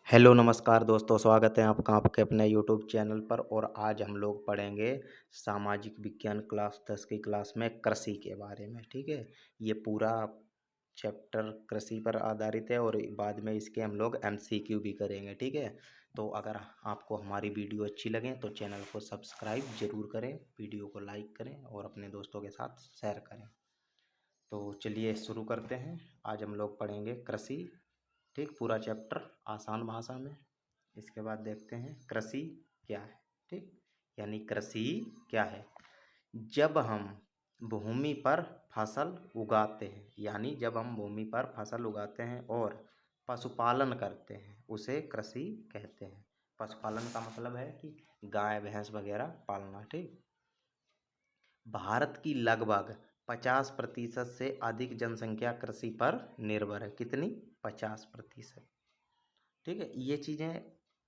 Hello नमस्कार दोस्तों, स्वागत है आपका आपके अपने यूट्यूब चैनल पर। और आज हम लोग पढ़ेंगे सामाजिक विज्ञान क्लास 10 की क्लास में कृषि के बारे में। ठीक है, ये पूरा चैप्टर कृषि पर आधारित है और बाद में इसके हम लोग एमसीक्यू भी करेंगे। ठीक है, तो अगर आपको हमारी वीडियो अच्छी लगे तो चैनल को सब्सक्राइब जरूर करें, वीडियो को लाइक करें और अपने दोस्तों के साथ शेयर करें। तो चलिए शुरू करते हैं। आज हम लोग पढ़ेंगे कृषि, ठीक, पूरा चैप्टर आसान भाषा में। इसके बाद देखते हैं कृषि क्या है। ठीक, यानी कृषि क्या है। जब हम भूमि पर फसल उगाते हैं, यानी जब हम भूमि पर फसल उगाते हैं और पशुपालन करते हैं, उसे कृषि कहते हैं। पशुपालन का मतलब है कि गाय भैंस वगैरह पालना। ठीक, भारत की लगभग 50% से अधिक जनसंख्या कृषि पर निर्भर है। कितनी? 50%। ठीक है, ये चीज़ें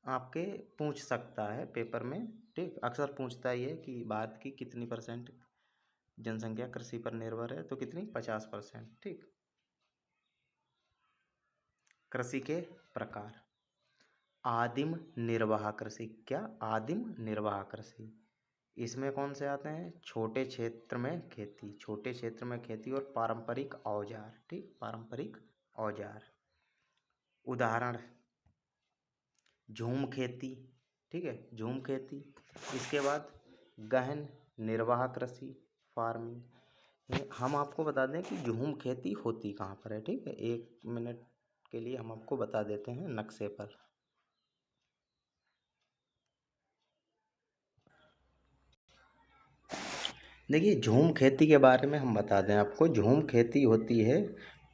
आपके पूछ सकता है पेपर में। ठीक, अक्सर पूछता ही है कि भारत की कितनी परसेंट जनसंख्या कृषि पर निर्भर है, तो कितनी? 50%। ठीक, कृषि के प्रकार। आदिम निर्वाह कृषि। क्या? आदिम निर्वाह कृषि। इसमें कौन से आते हैं? छोटे क्षेत्र में खेती, छोटे क्षेत्र में खेती और पारंपरिक औजार। ठीक, पारंपरिक औजार। उदाहरण: झूम खेती। ठीक है, झूम खेती। इसके बाद गहन निर्वाह कृषि, फार्मिंग। हम आपको बता दें कि झूम खेती होती कहाँ पर है। ठीक है, 1 मिनट के लिए हम आपको बता देते हैं नक्शे पर। देखिए, झूम खेती के बारे में हम बता दें आपको। झूम खेती होती है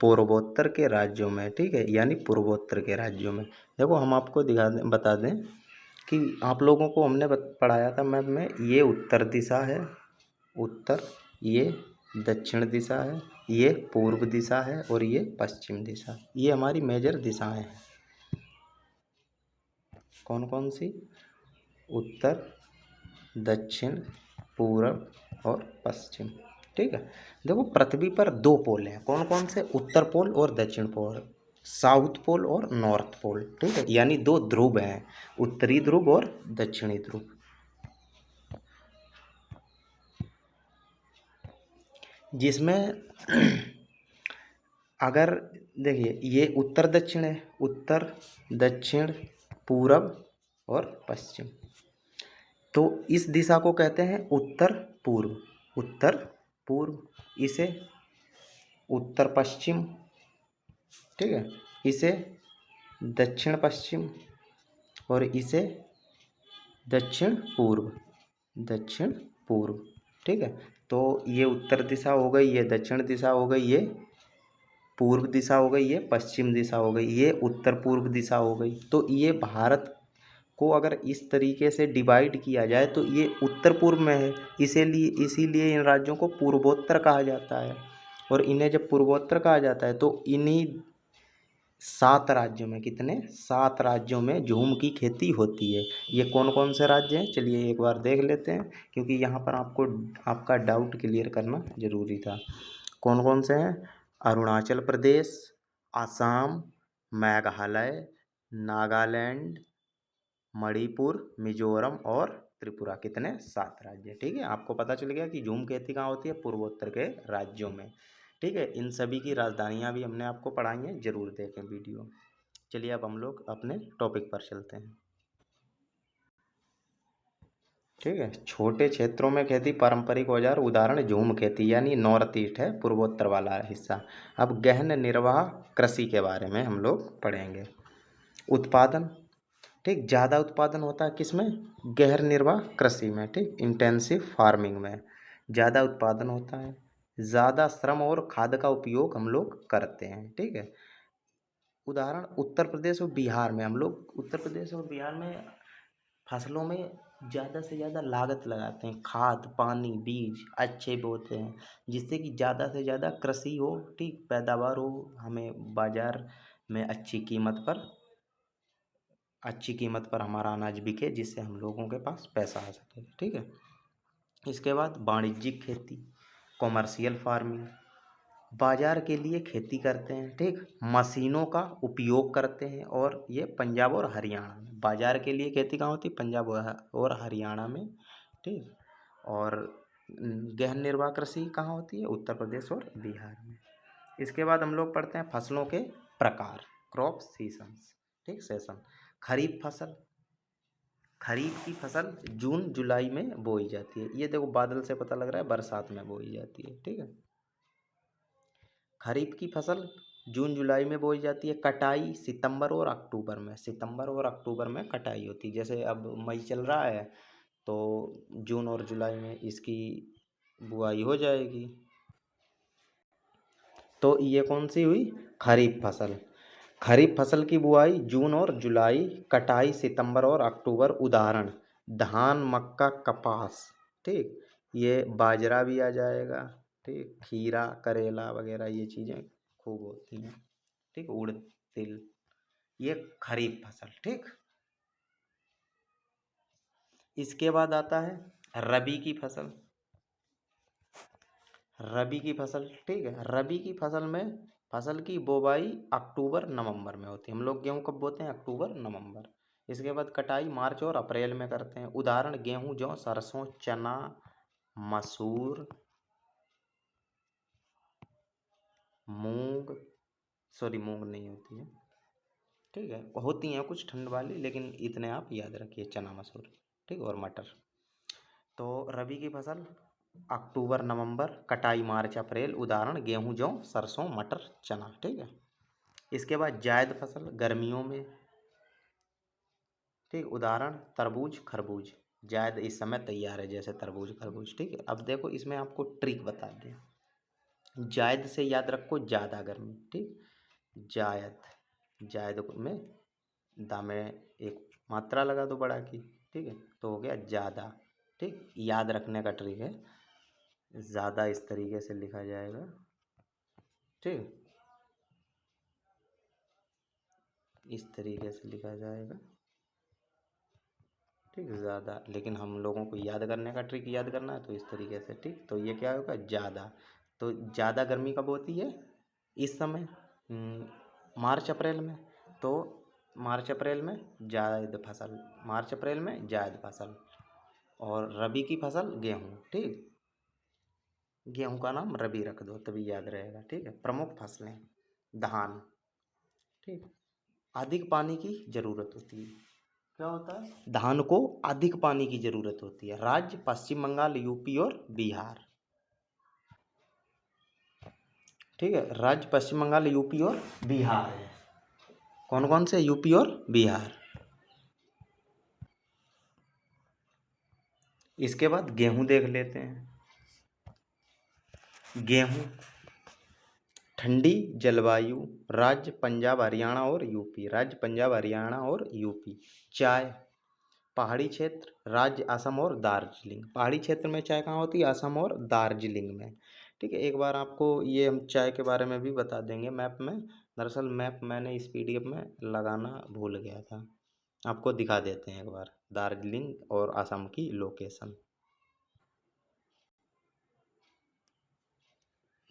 पूर्वोत्तर के राज्यों में। ठीक है, यानी पूर्वोत्तर के राज्यों में। देखो, हम आपको बता दें कि आप लोगों को हमने पढ़ाया था मैप में, ये उत्तर दिशा है, उत्तर, ये दक्षिण दिशा है, ये पूर्व दिशा है और ये पश्चिम दिशा। ये हमारी मेजर दिशाएं हैं। कौन कौन सी? उत्तर, दक्षिण, पूर्व और पश्चिम। ठीक है, देखो, पृथ्वी पर 2 पोल हैं। कौन कौन से? उत्तर पोल और दक्षिण पोल, साउथ पोल और नॉर्थ पोल। ठीक है, यानी 2 ध्रुव हैं, उत्तरी ध्रुव और दक्षिणी ध्रुव। जिसमें अगर देखिए, ये उत्तर दक्षिण है, उत्तर दक्षिण पूरब और पश्चिम। तो इस दिशा को कहते हैं उत्तर पूर्व, उत्तर पूर्व। इसे उत्तर पश्चिम, ठीक है, इसे दक्षिण पश्चिम और इसे दक्षिण पूर्व, दक्षिण पूर्व। ठीक है, तो ये उत्तर दिशा हो गई, ये दक्षिण दिशा हो गई, ये पूर्व दिशा हो गई, ये पश्चिम दिशा हो गई, ये उत्तर पूर्व दिशा हो गई। तो ये भारत को अगर इस तरीके से डिवाइड किया जाए तो ये उत्तर पूर्व में है। इसीलिए इन राज्यों को पूर्वोत्तर कहा जाता है। और इन्हें जब पूर्वोत्तर कहा जाता है तो इन्हीं 7 राज्यों में, कितने? 7 राज्यों में झूम की खेती होती है। ये कौन कौन से राज्य हैं, चलिए एक बार देख लेते हैं, क्योंकि यहाँ पर आपको आपका डाउट क्लियर करना जरूरी था। कौन कौन से हैं? अरुणाचल प्रदेश, असम, मेघालय, नागालैंड, मणिपुर, मिजोरम और त्रिपुरा। कितने? 7 राज्य। ठीक है, आपको पता चल गया कि झूम खेती कहाँ होती है? पूर्वोत्तर के राज्यों में। ठीक है, इन सभी की राजधानियाँ भी हमने आपको पढ़ाई हैं, जरूर देखें वीडियो। चलिए अब हम लोग अपने टॉपिक पर चलते हैं। ठीक है, छोटे क्षेत्रों में खेती, पारंपरिक औजार। उदाहरण: झूम खेती, यानी नॉर्थ ईस्ट है, पूर्वोत्तर वाला हिस्सा। अब गहन निर्वाह कृषि के बारे में हम लोग पढ़ेंगे। उत्पादन, ठीक, ज़्यादा उत्पादन होता है किसमें? गहन निर्वाह कृषि में। ठीक, इंटेंसिव फार्मिंग में ज़्यादा उत्पादन होता है, ज़्यादा श्रम और खाद का उपयोग हम लोग करते हैं। ठीक है, उदाहरण: उत्तर प्रदेश और बिहार में हम लोग, उत्तर प्रदेश और बिहार में फसलों में ज़्यादा से ज़्यादा लागत लगाते हैं, खाद पानी बीज अच्छे बोते हैं, जिससे कि ज़्यादा से ज़्यादा कृषि हो, ठीक, पैदावार हो, हमें बाज़ार में अच्छी कीमत पर हमारा अनाज बिके, जिससे हम लोगों के पास पैसा आ सके। ठीक है, इसके बाद वाणिज्यिक खेती, कॉमर्शियल फार्मिंग। बाजार के लिए खेती करते हैं, ठीक। मशीनों का उपयोग करते हैं, और ये पंजाब और हरियाणा में। बाजार के लिए खेती कहाँ होती है? पंजाब और हरियाणा में, ठीक। और गहन निर्वाह कृषि कहाँ होती है? उत्तर प्रदेश और बिहार में। इसके बाद हम लोग पढ़ते हैं फसलों के प्रकार, क्रॉप सीजन्स, ठीक। सेशन। खरीफ फसल, खरीफ की फसल जून जुलाई में बोई जाती है। ये देखो बादल से पता लग रहा है बरसात में बोई जाती है, ठीक है। खरीफ की फसल जून जुलाई में बोई जाती है। कटाई सितंबर और अक्टूबर में, सितंबर और अक्टूबर में कटाई होती है। जैसे अब मई चल रहा है तो जून और जुलाई में इसकी बुआई हो जाएगी। तो ये कौन सी हुई? खरीफ फसल। खरीफ फसल की बुआई जून और जुलाई, कटाई सितंबर और अक्टूबर। उदाहरण धान, मक्का, कपास, ठीक। ये बाजरा भी आ जाएगा, ठीक। खीरा, करेला वगैरह ये चीज़ें खूब होती हैं, ठीक। उड़द, तिल, ये खरीफ फसल, ठीक। इसके बाद आता है रबी की फसल। रबी की फसल, ठीक है। रबी की फसल में फसल की बुवाई अक्टूबर नवंबर में होती है। हम लोग गेहूं कब बोते हैं? अक्टूबर नवंबर। इसके बाद कटाई मार्च और अप्रैल में करते हैं। उदाहरण गेहूं, जौ, सरसों, चना, मसूर, मूंग, सॉरी मूंग नहीं होती है, ठीक है। होती हैं कुछ ठंड वाली, लेकिन इतने आप याद रखिए, चना, मसूर, ठीक। और मटर। तो रबी की फसल अक्टूबर नवंबर, कटाई मार्च अप्रैल। उदाहरण गेहूं, जौ, सरसों, मटर, चना, ठीक है। इसके बाद जायद फसल गर्मियों में, ठीक। उदाहरण तरबूज, खरबूज। जायद इस समय तैयार है, जैसे तरबूज, खरबूज, ठीक है। अब देखो इसमें आपको ट्रिक बता दें। जायद से याद रखो ज़्यादा गर्मी, ठीक। जायद, जायद में दामे एक मात्रा लगा दो बड़ा की, ठीक है। तो हो गया ज़्यादा, ठीक। याद रखने का ट्रिक है। ज़्यादा इस तरीके से लिखा जाएगा, ठीक। इस तरीके से लिखा जाएगा, ठीक। ज़्यादा, लेकिन हम लोगों को याद करने का ट्रिक याद करना है तो इस तरीके से, ठीक। तो ये क्या होगा? ज़्यादा। तो ज़्यादा गर्मी कब होती है? इस समय, मार्च अप्रैल में। तो मार्च अप्रैल में जायद फसल, मार्च अप्रैल में जायद फसल। और रबी की फसल गेहूँ, ठीक। गेहूँ का नाम रबी रख दो तभी याद रहेगा, ठीक है। प्रमुख फसलें धान, ठीक। अधिक पानी की ज़रूरत होती है। क्या होता है? धान को अधिक पानी की ज़रूरत होती है। राज्य पश्चिम बंगाल, यूपी और बिहार, ठीक है। राज्य पश्चिम बंगाल, यूपी और बिहार है। कौन कौन से? यूपी और बिहार। इसके बाद गेहूं देख लेते हैं। गेहूं ठंडी जलवायु, राज्य पंजाब हरियाणा और यूपी, राज्य पंजाब हरियाणा और यूपी। चाय पहाड़ी क्षेत्र, राज्य असम और दार्जिलिंग। पहाड़ी क्षेत्र में चाय कहाँ होती है? असम और दार्जिलिंग में, ठीक है। एक बार आपको ये हम चाय के बारे में भी बता देंगे मैप में। दरअसल मैप मैंने इस पीडीएफ में लगाना भूल गया था। आपको दिखा देते हैं एक बार दार्जिलिंग और असम की लोकेशन।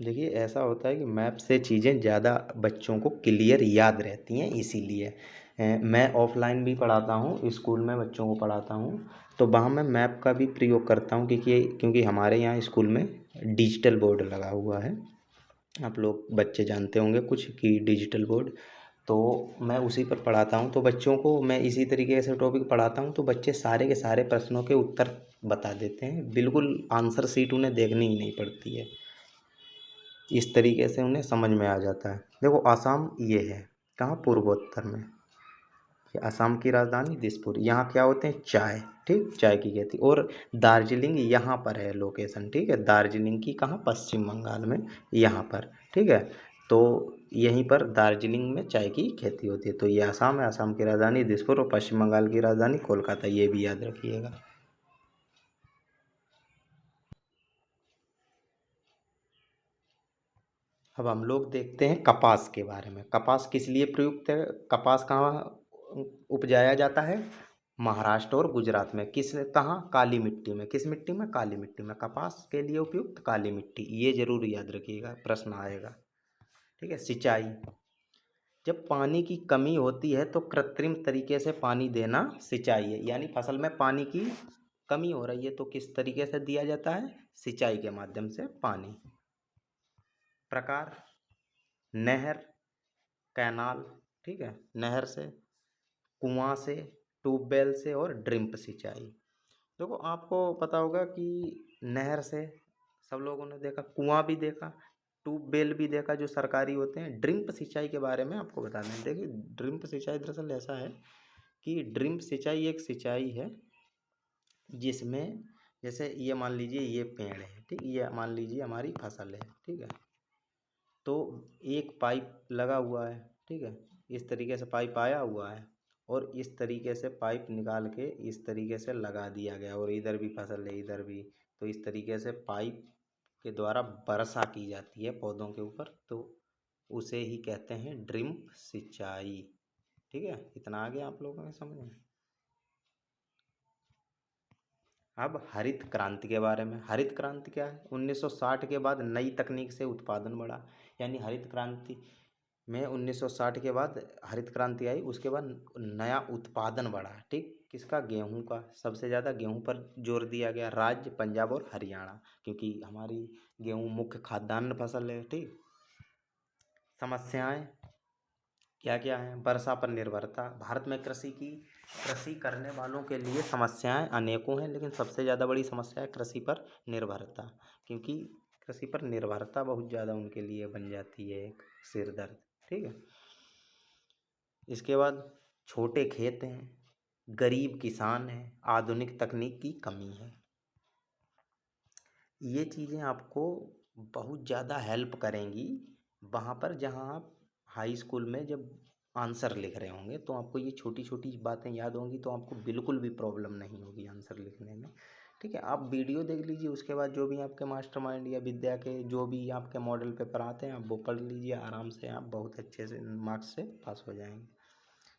देखिए ऐसा होता है कि मैप से चीज़ें ज़्यादा बच्चों को क्लियर याद रहती हैं, इसीलिए मैं ऑफलाइन भी पढ़ाता हूँ, स्कूल में बच्चों को पढ़ाता हूँ, तो वहाँ मैं मैप का भी प्रयोग करता हूँ। क्योंकि हमारे यहाँ स्कूल में डिजिटल बोर्ड लगा हुआ है। आप लोग बच्चे जानते होंगे कुछ कि डिजिटल बोर्ड, तो मैं उसी पर पढ़ाता हूँ। तो बच्चों को मैं इसी तरीके से टॉपिक पढ़ाता हूँ, तो बच्चे सारे के सारे प्रश्नों के उत्तर बता देते हैं। बिल्कुल आंसर शीट उन्हें देखनी ही नहीं पड़ती है, इस तरीके से उन्हें समझ में आ जाता है। देखो आसाम ये है कहाँ? पूर्वोत्तर में। ये आसाम की राजधानी दिसपुर। यहाँ क्या होते हैं? चाय, ठीक। चाय की खेती। और दार्जिलिंग यहाँ पर है लोकेशन, ठीक है। दार्जिलिंग की कहाँ? पश्चिम बंगाल में, यहाँ पर, ठीक है। तो यहीं पर दार्जिलिंग में चाय की खेती होती है। तो ये आसाम है, आसाम की राजधानी दिसपुर और पश्चिम बंगाल की राजधानी कोलकाता, ये भी याद रखिएगा। अब हम लोग देखते हैं कपास के बारे में। कपास किस लिए प्रयुक्त है? कपास कहाँ उपजाया जाता है? महाराष्ट्र और गुजरात में। किस कहाँ? काली मिट्टी में। किस मिट्टी में? काली मिट्टी में। कपास के लिए उपयुक्त काली मिट्टी, ये जरूर याद रखिएगा, प्रश्न आएगा। ठीक है। सिंचाई, जब पानी की कमी होती है तो कृत्रिम तरीके से पानी देना सिंचाई है। यानी फसल में पानी की कमी हो रही है तो किस तरीके से दिया जाता है? सिंचाई के माध्यम से पानी। प्रकार, नहर, कैनाल, ठीक है, नहर से, कुआं से, ट्यूबवेल से और ड्रिप सिंचाई। देखो आपको पता होगा कि नहर से सब लोगों ने देखा, कुआं भी देखा, ट्यूबवेल भी देखा जो सरकारी होते हैं। ड्रिप सिंचाई के बारे में आपको बता दें। देखिए ड्रिप सिंचाई दरअसल ऐसा है कि ड्रिप सिंचाई एक सिंचाई है जिसमें जैसे ये मान लीजिए ये पेड़ है, ठीक, ये मान लीजिए हमारी फसल है, ठीक है, तो एक पाइप लगा हुआ है, ठीक है, इस तरीके से पाइप आया हुआ है और इस तरीके से पाइप निकाल के इस तरीके से लगा दिया गया और इधर भी फसल है इधर भी, तो इस तरीके से पाइप के द्वारा वर्षा की जाती है पौधों के ऊपर, तो उसे ही कहते हैं ड्रिप सिंचाई। ठीक है, इतना आ गया आप लोगों के समझ में। अब हरित क्रांति के बारे में। हरित क्रांति क्या है? 1960 के बाद नई तकनीक से उत्पादन बढ़ा। यानी हरित क्रांति में 1960 के बाद हरित क्रांति आई, उसके बाद नया उत्पादन बढ़ा। ठीक, किसका? गेहूं का। सबसे ज़्यादा गेहूं पर जोर दिया गया, राज्य पंजाब और हरियाणा, क्योंकि हमारी गेहूं मुख्य खाद्यान्न फसल है। ठीक, समस्याएं क्या क्या हैं? वर्षा पर निर्भरता। भारत में कृषि करने वालों के लिए समस्याएं अनेकों हैं, लेकिन सबसे ज़्यादा बड़ी समस्या है कृषि पर निर्भरता, क्योंकि कृषि पर निर्भरता बहुत ज़्यादा उनके लिए बन जाती है एक सिर दर्द। ठीक है, इसके बाद छोटे खेत हैं, गरीब किसान हैं, आधुनिक तकनीक की कमी है। ये चीज़ें आपको बहुत ज़्यादा हेल्प करेंगी वहाँ पर जहाँ आप हाई स्कूल में जब आंसर लिख रहे होंगे, तो आपको ये छोटी छोटी बातें याद होंगी, तो आपको बिल्कुल भी प्रॉब्लम नहीं होगी आंसर लिखने में। ठीक है, आप वीडियो देख लीजिए, उसके बाद जो भी आपके मास्टरमाइंड या विद्या के जो भी आपके मॉडल पेपर आते हैं आप वो पढ़ लीजिए आराम से, आप बहुत अच्छे से मार्क्स से पास हो जाएंगे।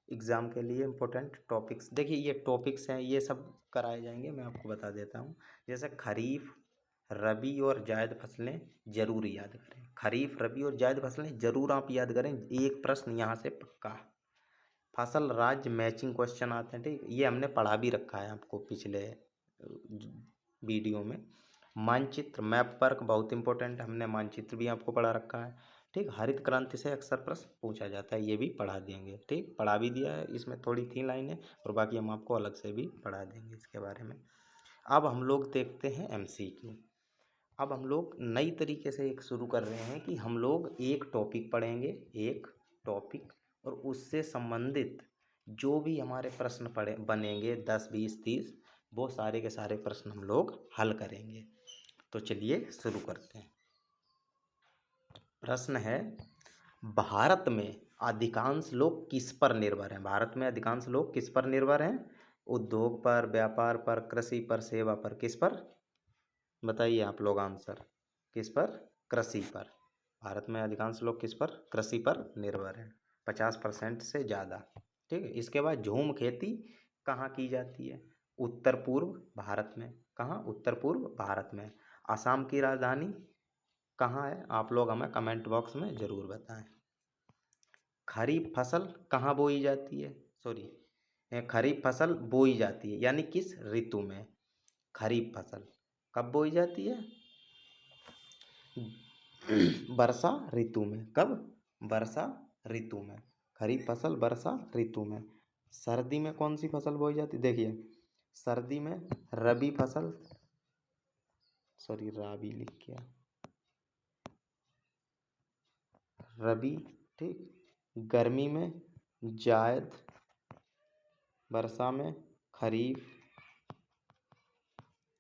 एग्ज़ाम के लिए इम्पोर्टेंट टॉपिक्स, देखिए ये टॉपिक्स हैं, ये सब कराए जाएंगे, मैं आपको बता देता हूँ। जैसे खरीफ, रबी और जायद फसलें जरूर याद करें। खरीफ, रबी और जायद फसलें जरूर आप याद करें, एक प्रश्न यहाँ से पक्का। फसल राज्य मैचिंग क्वेश्चन आते हैं, ठीक, ये हमने पढ़ा भी रखा है आपको पिछले वीडियो में। मानचित्र, मैप वर्क बहुत इंपॉर्टेंट, हमने मानचित्र भी आपको पढ़ा रखा है। ठीक, हरित क्रांति से अक्सर प्रश्न पूछा जाता है, ये भी पढ़ा देंगे। ठीक, पढ़ा भी दिया है, इसमें थोड़ी थी लाइनें और बाकी हम आपको अलग से भी पढ़ा देंगे इसके बारे में। अब हम लोग देखते हैं MCQ। अब हम लोग नई तरीके से एक शुरू कर रहे हैं कि हम लोग एक टॉपिक पढ़ेंगे, एक टॉपिक, और उससे संबंधित जो भी हमारे प्रश्न पढ़े बनेंगे 10 20 30, वो सारे के सारे प्रश्न हम लोग हल करेंगे। तो चलिए शुरू करते हैं। प्रश्न है, भारत में अधिकांश लोग किस पर निर्भर हैं? भारत में अधिकांश लोग किस पर निर्भर हैं? उद्योग पर, व्यापार पर, कृषि पर, सेवा पर, किस पर? बताइए आप लोग आंसर। किस पर? कृषि पर। भारत में अधिकांश लोग किस पर? कृषि पर निर्भर हैं, 50% से ज़्यादा। ठीक है, इसके बाद झूम खेती कहाँ की जाती है? उत्तर पूर्व भारत में। कहाँ? उत्तर पूर्व भारत में। असम की राजधानी कहाँ है? आप लोग हमें कमेंट बॉक्स में ज़रूर बताएं। खरीफ फसल कहाँ बोई जाती है? सॉरी, खरीफ फसल बोई जाती है यानी किस ऋतु में? खरीफ फसल कब बोई जाती है? वर्षा ऋतु में। कब? वर्षा ऋतु में। खरीफ फसल वर्षा ऋतु में। सर्दी में कौन सी फसल बोई जाती? देखिए सर्दी में रबी फसल, सॉरी राबी लिख किया, रबी। ठीक, गर्मी में जायद, वर्षा में खरीफ।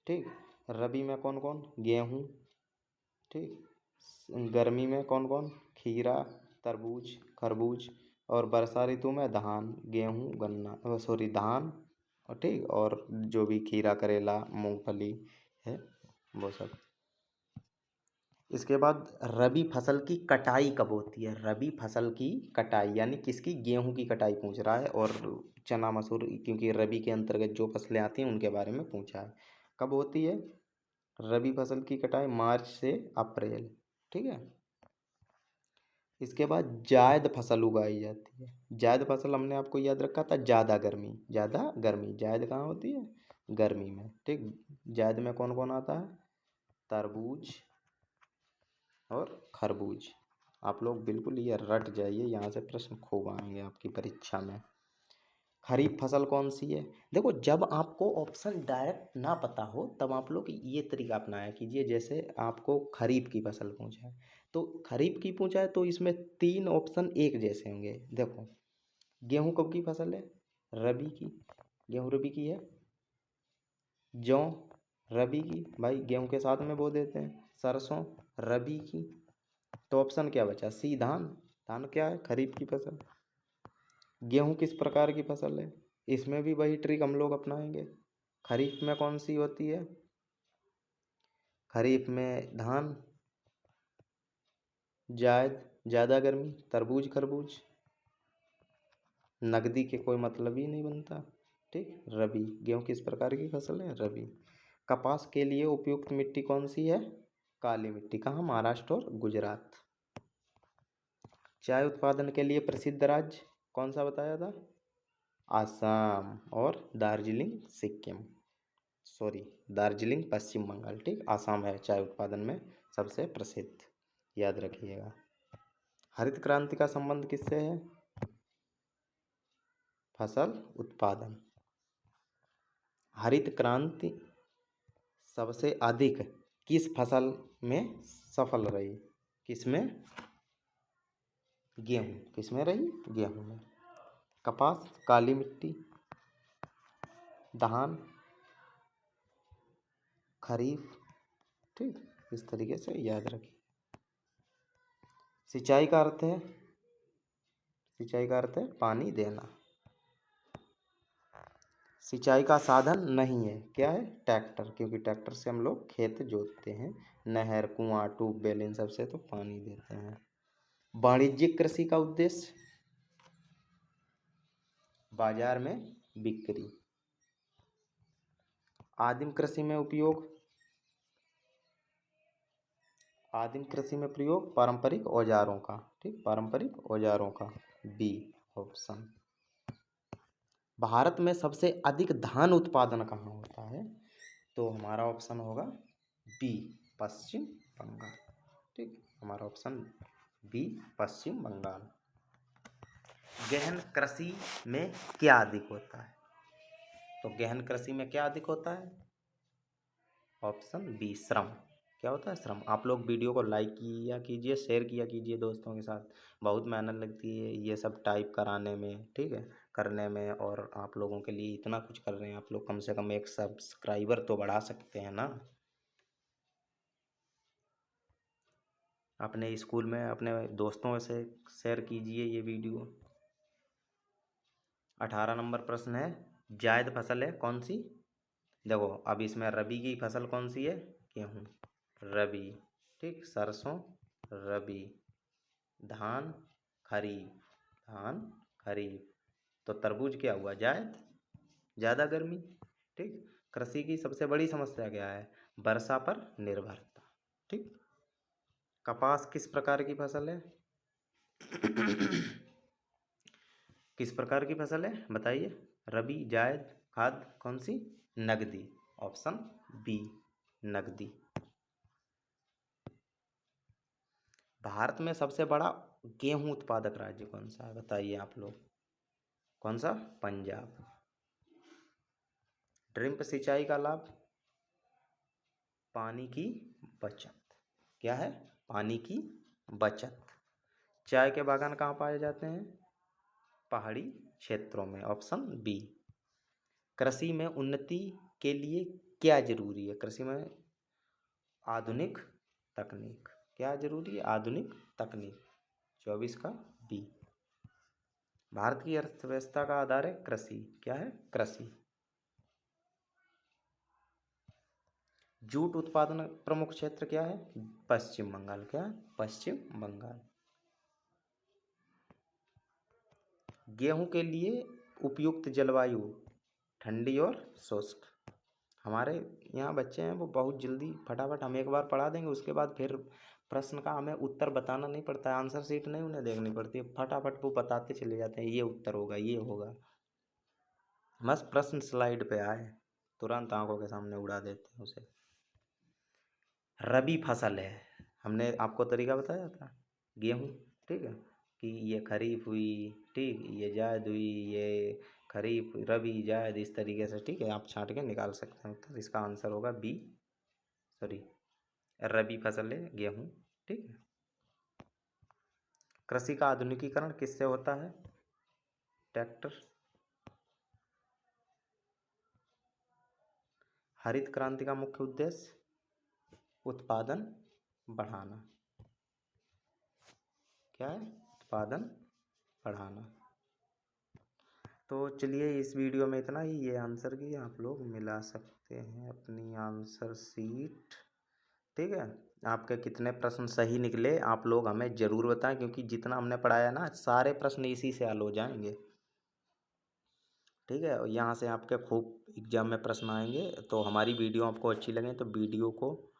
ठीक, रबी में कौन कौन? गेहूँ। ठीक, गर्मी में कौन कौन? खीरा, तरबूज, खरबूज, और वर्षा ऋतु में धान, गेहूँ, गन्ना, सॉरी धान, और ठीक, और जो भी खीरा, करेला, मूंगफली है वो सब। इसके बाद रबी फसल की कटाई कब होती है? रबी फसल की कटाई यानी किसकी? गेहूं की कटाई पूछ रहा है, और चना मसूर क्योंकि रबी के अंतर्गत जो फसलें आती हैं उनके बारे में पूछा है। कब होती है रबी फसल की कटाई? मार्च से अप्रैल। ठीक है। इसके बाद जायद फसल उगाई जाती है। जायद फसल हमने आपको याद रखा था, ज़्यादा गर्मी, ज़्यादा गर्मी। जायद कहाँ होती है? गर्मी में। ठीक। जायद में कौन कौन आता है? तरबूज और खरबूज। आप लोग बिल्कुल ये रट जाइए, यहाँ से प्रश्न खूब आएंगे आपकी परीक्षा में। खरीफ फसल कौन सी है? देखो, जब आपको ऑप्शन डायरेक्ट ना पता हो तब आप लोग ये तरीका अपनाया कीजिए। जैसे आपको खरीफ की फसल पूछा है, तो खरीफ की पूछा है तो इसमें 3 ऑप्शन एक जैसे होंगे। देखो, गेहूं कब की फसल है? रबी की। गेहूं रबी की है। जौ रबी की, भाई गेहूं के साथ में बो देते हैं। सरसों रबी की। तो ऑप्शन क्या बचा? सी, धान। धान क्या है? खरीफ की फसल। गेहूं किस प्रकार की फसल है? इसमें भी वही ट्रिक हम लोग अपनाएंगे। खरीफ में कौन सी होती है? खरीफ में धान, जायद, ज़्यादा गर्मी, तरबूज खरबूज। नकदी के कोई मतलब ही नहीं बनता। ठीक। रबी। गेहूं किस प्रकार की फसल है? रबी। कपास के लिए उपयुक्त मिट्टी कौन सी है? काली मिट्टी। कहाँ? महाराष्ट्र और गुजरात। चाय उत्पादन के लिए प्रसिद्ध राज्य कौन सा बताया था? आसाम और दार्जिलिंग सिक्किम। सॉरी, दार्जिलिंग पश्चिम बंगाल। ठीक। आसाम है चाय उत्पादन में सबसे प्रसिद्ध, याद रखिएगा। हरित क्रांति का संबंध किससे है? फसल उत्पादन। हरित क्रांति सबसे अधिक किस फसल में सफल रही? किसमें? गेहूं। किसमें रही? गेहूं में। कपास, काली मिट्टी, धान, खरीफ। ठीक। इस तरीके से याद रखिए। सिंचाई का अर्थ है, सिंचाई का अर्थ है पानी देना। सिंचाई का साधन नहीं है, क्या है? ट्रैक्टर, क्योंकि ट्रैक्टर से हम लोग खेत जोतते हैं। नहर, कुआं, ट्यूबवेल, इन सब से तो पानी देते हैं। वाणिज्यिक कृषि का उद्देश्य? बाजार में बिक्री। आदिम कृषि में उपयोग? आदिम कृषि में प्रयोग पारंपरिक औजारों का। ठीक। पारंपरिक औजारों का। B option. भारत में सबसे अधिक धान उत्पादन कहाँ होता है? तो हमारा ऑप्शन होगा बी, पश्चिम बंगाल। ठीक। हमारा ऑप्शन बी, पश्चिम बंगाल। गहन कृषि में क्या अधिक होता है? तो गहन कृषि में क्या अधिक होता है? ऑप्शन बी, श्रम। क्या होता है? श्रम। आप लोग वीडियो को लाइक किया कीजिए, शेयर किया कीजिए दोस्तों के साथ। बहुत मेहनत लगती है ये सब टाइप कराने में, ठीक है, करने में, और आप लोगों के लिए इतना कुछ कर रहे हैं। आप लोग कम से कम एक सब्सक्राइबर तो बढ़ा सकते हैं ना। अपने स्कूल में अपने दोस्तों से शेयर कीजिए ये वीडियो। 18 नंबर प्रश्न है, जायद फसल है कौन सी? देखो, अब इसमें रबी की फसल कौन सी है? गेहूँ। रबी। ठीक। सरसों रबी। धान खरीफ। धान खरीफ। तो तरबूज क्या हुआ? जायद, ज़्यादा गर्मी। ठीक। कृषि की सबसे बड़ी समस्या क्या है? वर्षा पर निर्भरता। ठीक। कपास किस प्रकार की फसल है? किस प्रकार की फसल है बताइए? रबी, जायद, खाद कौन सी? नगदी। ऑप्शन बी, नगदी। भारत में सबसे बड़ा गेहूं उत्पादक राज्य कौन सा है बताइए आप लोग? कौन सा? पंजाब। ड्रिप सिंचाई का लाभ? पानी की बचत। क्या है? पानी की बचत। चाय के बागान कहाँ पाए जाते हैं? पहाड़ी क्षेत्रों में। Option B. कृषि में उन्नति के लिए क्या जरूरी है? कृषि में आधुनिक तकनीक। क्या जरूरी है? आधुनिक तकनीक। 24 का बी। भारत की अर्थव्यवस्था का आधार है कृषि। क्या है? कृषि। जूट उत्पादन प्रमुख क्षेत्र क्या है? पश्चिम बंगाल। क्या? पश्चिम बंगाल। गेहूं के लिए उपयुक्त जलवायु ठंडी और शुष्क। हमारे यहाँ बच्चे हैं वो बहुत जल्दी फटाफट हम एक बार पढ़ा देंगे, उसके बाद फिर प्रश्न का हमें उत्तर बताना नहीं पड़ता है, आंसर शीट नहीं उन्हें देखनी पड़ती है, फटाफट वो बताते चले जाते हैं ये उत्तर होगा, ये होगा। बस प्रश्न स्लाइड पे आए तुरंत आंखों के सामने उड़ा देते हैं उसे। रबी फसल है, हमने आपको तरीका बताया था, गेहूँ, ठीक है, कि ये खरीफ हुई, ठीक, ये जायद हुई, ये खरीफ, रबी, जायद, इस तरीके से, ठीक है, आप छांट के निकाल सकते हैं उत्तर। इसका आंसर होगा बी, सॉरी, रबी फसल है गेहूँ, ठीक है। कृषि का आधुनिकीकरण किससे होता है? ट्रैक्टर। हरित क्रांति का मुख्य उद्देश्य उत्पादन बढ़ाना। क्या है? उत्पादन बढ़ाना। तो चलिए इस वीडियो में इतना ही। ये आंसर की आप लोग मिला सकते हैं अपनी आंसर शीट, ठीक है। आपके कितने प्रश्न सही निकले आप लोग हमें ज़रूर बताएं, क्योंकि जितना हमने पढ़ाया ना सारे प्रश्न इसी से हल हो जाएंगे, ठीक है। और यहाँ से आपके खूब एग्जाम में प्रश्न आएंगे। तो हमारी वीडियो आपको अच्छी लगे तो वीडियो को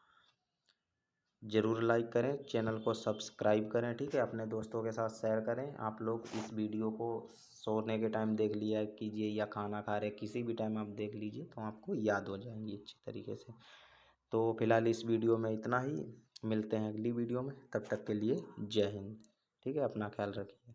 ज़रूर लाइक करें, चैनल को सब्सक्राइब करें, ठीक है, अपने दोस्तों के साथ शेयर करें। आप लोग इस वीडियो को सोने के टाइम देख लिया कीजिए या खाना खा रहे किसी भी टाइम आप देख लीजिए, तो आपको याद हो जाएंगी अच्छी तरीके से। तो फिलहाल इस वीडियो में इतना ही, मिलते हैं अगली वीडियो में, तब तक के लिए जय हिंद, ठीक है, अपना ख्याल रखिए।